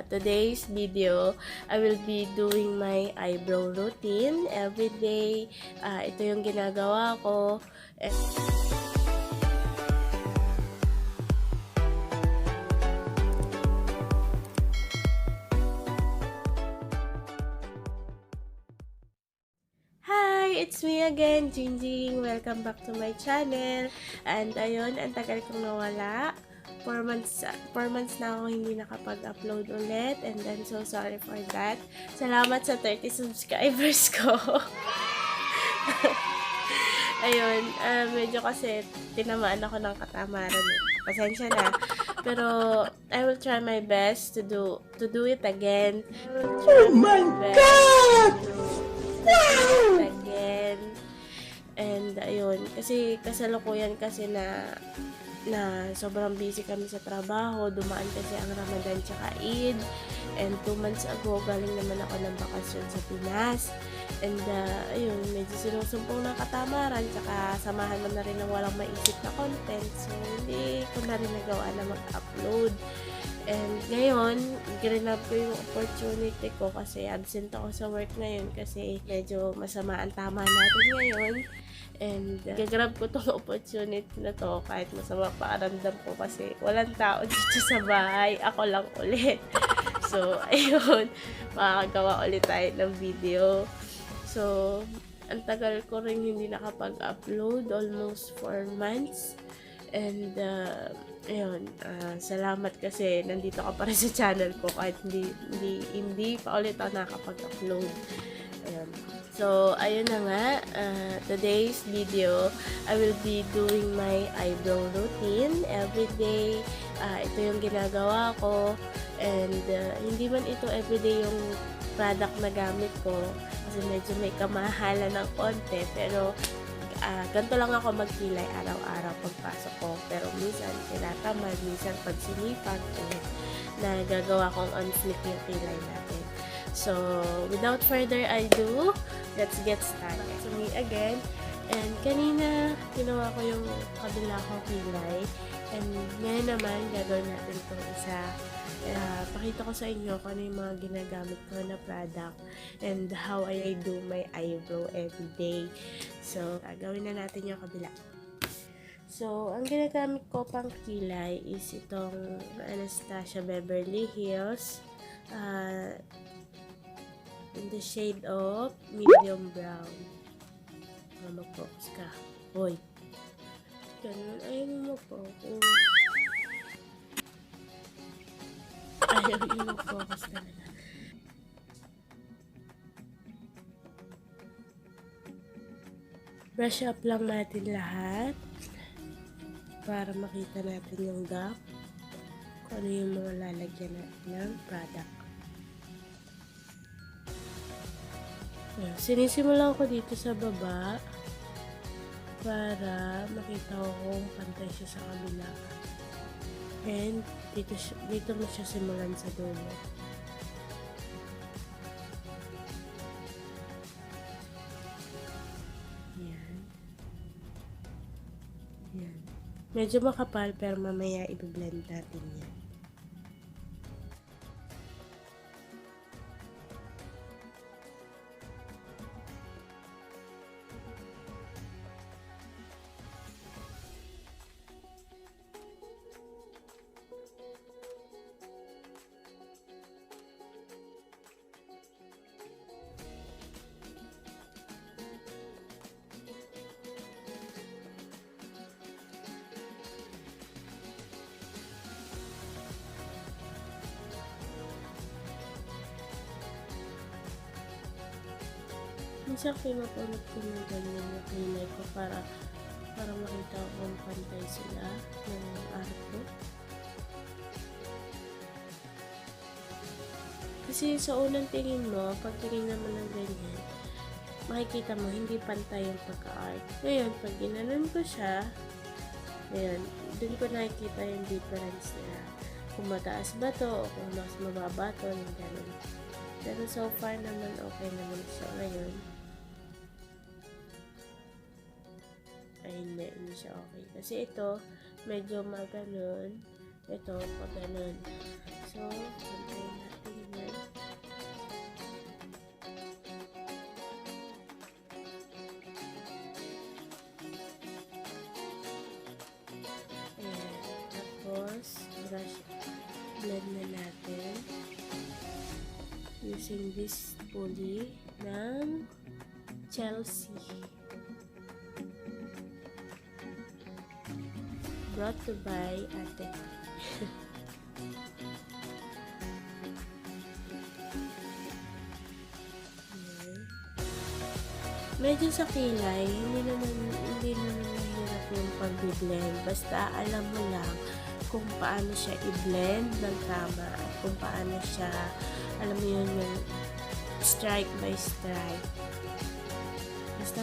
today's video, I will be doing my eyebrow routine every day. Ito yung ginagawa ko. Hi! It's me again, Jingjing. Welcome back to my channel. And ayun, ang tagal kong nawala. 4 months na ako hindi nakapag-upload ulit. And then, so sorry for that. Salamat sa 30 subscribers ko. Ayun, medyo kasi tinamaan ako ng katamaran. Pasensya na. Pero, I will try my best to do it again. Oh my God! Again. And ayun, kasi kasalukuyan kasi na sobrang busy kami sa trabaho. Dumaan kasi ang Ramadan tsaka Eid. And 2 months ago, galing naman ako ng bakasyon sa Pinas. And ayun, medyo sinusumpong ng katamaran. Tsaka samahan mo na rin ng walang maisip na content. So, hindi ko na rin nagawa na mag-upload. And ngayon, grinab ko yung opportunity ko kasi absent ako sa work ngayon kasi medyo masama ang tama natin ngayon. And gagrab ko tong opportunity na to kahit masama pakiramdam ko kasi walang tao dito sa bahay. Ako lang ulit. So, ayun, makakagawa ulit tayo ng video. So, ang tagal ko rin hindi nakapag-upload, almost 4 months. And, ayun, salamat kasi nandito ka pa rin sa channel ko kahit hindi pa ulit ako nakapag-upload. Ayun. So, ayun na nga, today's video, I will be doing my eyebrow routine every day. Ito yung ginagawa ko. And, hindi man ito everyday yung product na gamit ko kasi medyo may kamahalan ng konti. Pero, ganito lang ako magkilay araw-araw pagpasok ko. Pero minsan, tinatamad, minsan pag sinipag, nagagawa kong on-flick yung kilay natin. So, without further ado, let's get started. So, me again. And kanina, ginawa ko yung kabila ko kilay. And ngayon naman, gagawin natin itong isa. Pakita ko sa inyo kung ano yung mga ginagamit ko na product and how I do my eyebrow every day. So, gagawin na natin yung kabila. So, ang ginagamit ko pang kilay is itong Anastasia Beverly Hills. In the shade of medium brown. Mag-focus ka. Hoy. Ganun. Ayaw mo mag-focus. Ayaw mo mag-focus talaga. Brush up lang natin lahat para makita natin yung gap. Kung ano yung mga lalagyan natin ng product. Sinisimulan ko dito sa baba para makita ko kung pantay siya sa kabila. And dito mo siya simulan sa dulo. Yan. Yan. Medyo makapal pero mamaya i-blend natin yan. Minsan pinapanood ko ng ganyan yung kilay ko para makita ko kung pantay sila ng art ko. Kasi sa unang tingin mo, pag tingin mo ng ganyan, makikita mo hindi pantay yung pagka-art. Ngayon, pag ginanon ko siya, ngayon, dun ko nakikita yung difference nila. Kung mataas ba to o kung mas mababa to, yung ganun. Pero so far naman okay naman siya ngayon. Ay, hindi siya okay. Kasi ito, medyo maganon. Ito, pag ganon. So, pantayin natin. natin using this pulley ng Chelsea. Brought to by ate. Medyo sa kilay, hindi naman mahirap yung pag-blend. Basta alam mo lang kung paano siya i-blend ng tama at kung paano siya, alam mo yun, yung strike by strike. Basta,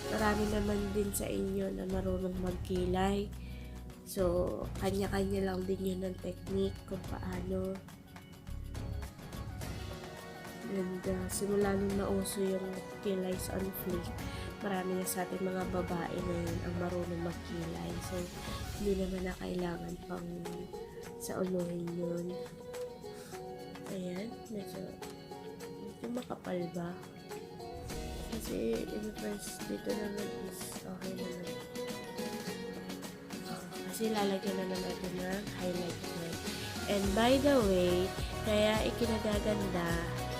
marami naman din sa inyo na marunong magkilay. So, kanya-kanya lang din yun ng technique kung paano. And simula nung nauso yung kilays on fleek, marami na sa ating mga babae ngayon ang marunong magkilay. So, hindi naman na kailangan pang sa uluhin yun. Ayan, medyo makapal ba? Kasi first dito naman is okay naman. Kasi lalagyan naman natin ng highlight line. And by the way, kaya ikinagaganda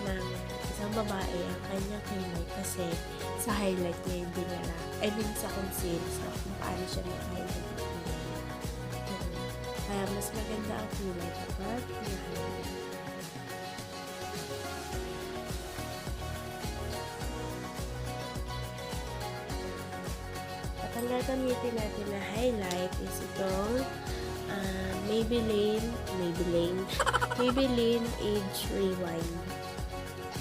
ng isang babae ang kanyang kilay kasi sa highlight niya yung dinala. I mean sa conceal, sa kung paano siya na-highlight. Kaya mas maganda ang kilay kapag na-highlight. At ang gagamitin natin na highlight is itong Maybelline Age Rewind.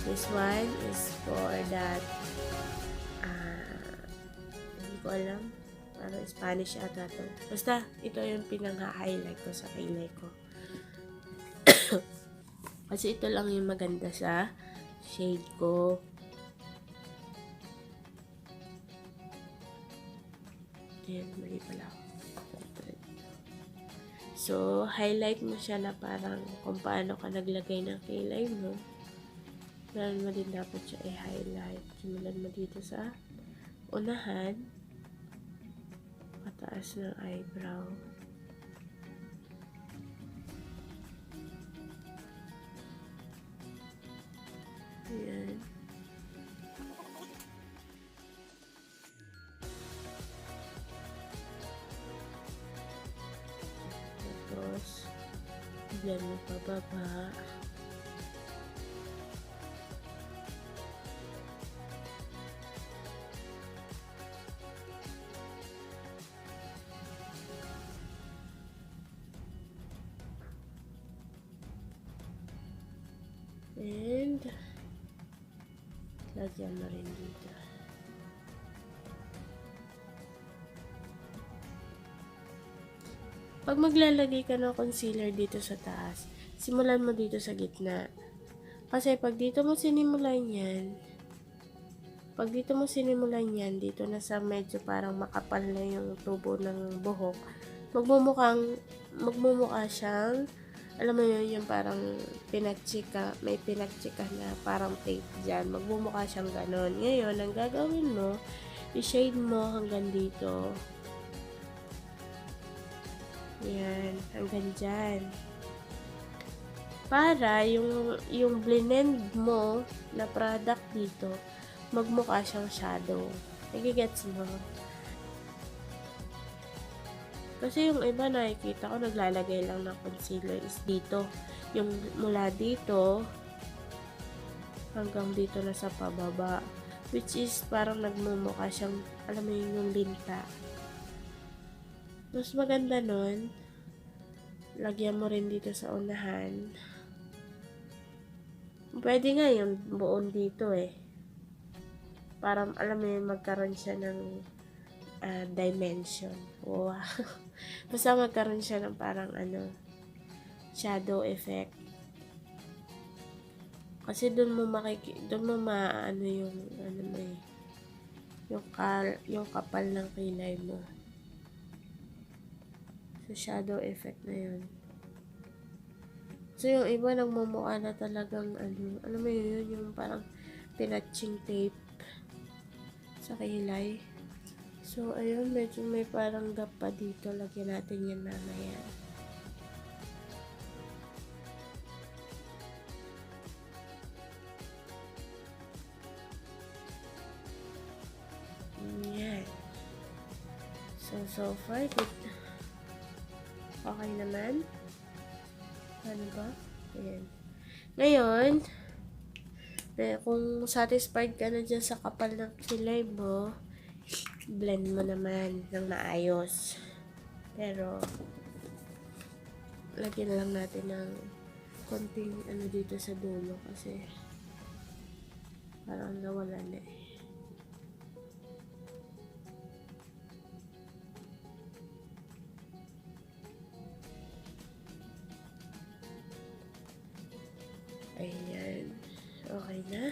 This one is for that hindi ko alam, parang Spanish ata to. Basta ito yung pinang-highlight ko sa kilay ko. Kasi ito lang yung maganda sa shade ko. Ayan, mali pala ako. So, highlight mo siya na parang kung paano ka naglagay ng kilay mo. Meron mo din dapat siya i-highlight. Simulan mo dito sa unahan, pataas ng eyebrow. Ayan. Tapos, blend mo pababa. And lagyan mo rin dito. Pag maglalagay ka ng concealer dito sa taas, simulan mo dito sa gitna. Kasi pag dito mo sinimulan dito na sa medyo parang makapal na yung tubo ng buhok, magmumukha siyang, alam mo yun, yung parang may pinagtsika na parang tape dyan. Magmumukha siyang ganon. Ngayon, ang gagawin mo, i-shade mo hanggang dito. Yan, hanggang dyan. Para yung blend mo na product dito, magmukha siyang shadow. Nagigets mo? Kasi yung iba nakikita ko naglalagay lang ng concealer is dito. Yung mula dito hanggang dito na sa pababa. Which is parang nagmumukha siyang, alam mo yung linta. Mas maganda nun, lagyan mo rin dito sa unahan. Pwede nga yung buon dito eh. Parang, alam mo yun, magkaroon siya ng dimension. Wow. Basta magkaroon siya ng parang shadow effect. Kasi doon mo maano yung kapal ng kilay mo. So, shadow effect na yun. So, yung iba nagmumukha na talagang alam mo yun, yung parang pinatching tape sa kilay. So, ayun, medyo may parang gap pa dito. Lagyan natin yan mamaya. So far, good. Okay naman. Ano ba? Ayan. Ngayon, kung satisfied ka na dyan sa kapal ng kilay mo, blend mo naman ng maayos. Pero, lagyan lang natin ng konting ano dito sa dulo kasi parang nawala na eh. Ayan. Okay na.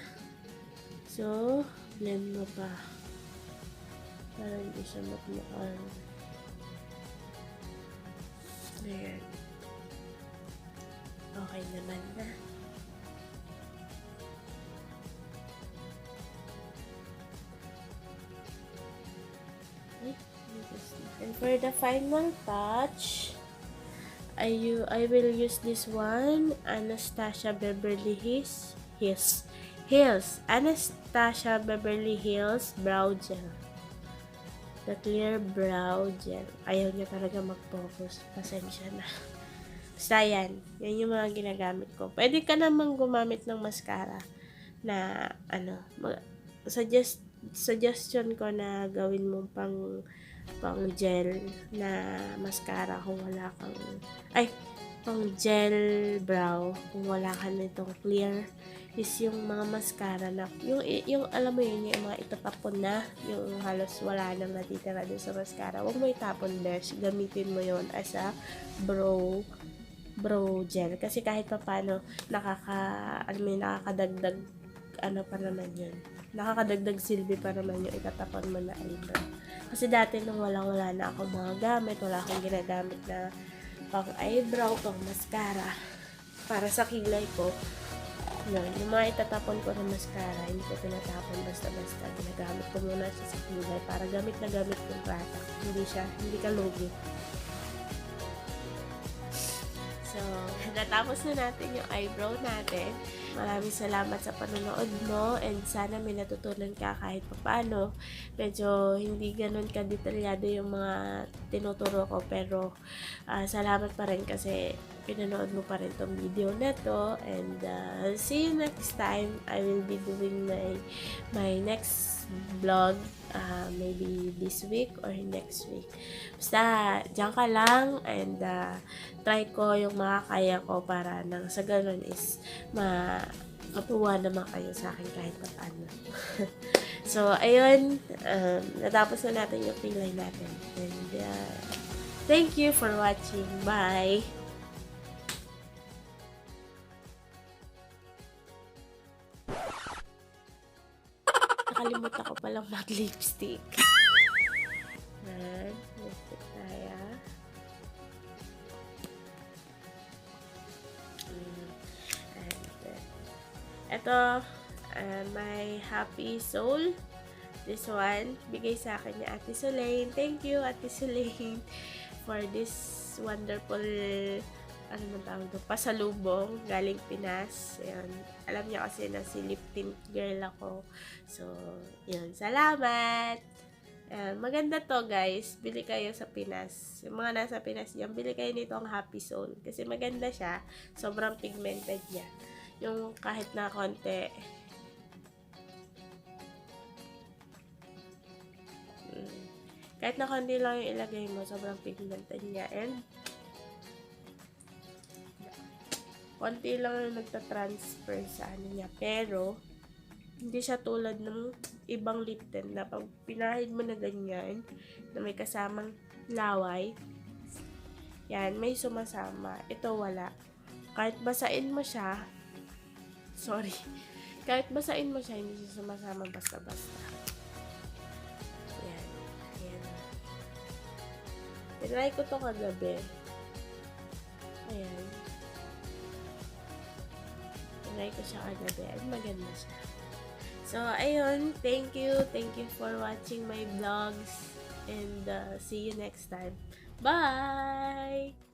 So, blend mo pa. Para hindi siya magmukhang. Ayan. Okay naman na. And for the final touch, I will use this one, Anastasia Beverly Hills. Anastasia Beverly Hills Brow Gel. The Clear Brow Gel. Ayaw niya talaga mag-focus. Pasensya na. Basta yan. Yan yung mga ginagamit ko. Pwede ka namang gumamit ng mascara na, suggestion ko na gawin mo pang gel na mascara kung wala kang, pang gel brow kung wala ka nitong clear is yung mga mascara na yung alam mo yun, yung mga itatapon na yung halos wala nang natitira doon sa mascara. Huwag mo itapon, besh. Gamitin mo yon as a brow gel kasi kahit pa paano nakakadagdag pa naman yun. Nakakadagdag silbi pa naman yung itatapon mo na eyebrow. Kasi dati nung wala na ako mga gamit, wala akong ginagamit na pang eyebrow, pang mascara para sa kilay ko. Yun, yung mga itatapon ko ng mascara, hindi ko tinatapon basta-basta. Ginagamit ko muna siya sa kilay para gamit na gamit yung product. Hindi ka lugi. So, natapos na natin yung eyebrow natin. Maraming salamat sa panonood mo and sana may natutunan ka kahit paano. Medyo hindi ganun ka-detalyado yung mga tinuturo ko pero salamat pa rin kasi pinanood mo pa rin tong video na to and see you next time. I will be doing my next vlog maybe this week or next week. Basta, dyan ka lang and try ko yung makakaya ko para nang sa ganun is matuwa naman kayo sa akin kahit paano. So, ayun, natapos na natin yung kilay natin. And thank you for watching. Bye! Nakalimutan ko palang mag-lipstick. Lipstick tayo. Ito, my happy soul. This one, bigay sa akin ni Ate Sulain. Thank you, Ate Sulain, for this wonderful pasalubong galing Pinas. Ayan. Alam niya kasi na si lip tint girl ako. So, yun. Salamat! Maganda to, guys. Bili kayo sa Pinas. Yung mga nasa Pinas dyan, bili kayo nito ang Happy Soul. Kasi maganda siya. Sobrang pigmented niya. Yung kahit na konti. Kahit na konti lang yung ilagay mo, sobrang pigmented niya. And konti lang yung nagtatransfer sa ano niya. Pero, hindi siya tulad ng ibang lip tint na pag pinahid mo na ganyan, na may kasamang laway, yan, may sumasama. Ito wala. Kahit basain mo siya, kahit basain mo siya, hindi siya sumasama basta-basta. Yan. Ayan. Tinry ko to kagabi. Ayan. Tinry ko siya kagabi. At maganda siya. So, ayun. Thank you. Thank you for watching my vlogs. And see you next time. Bye!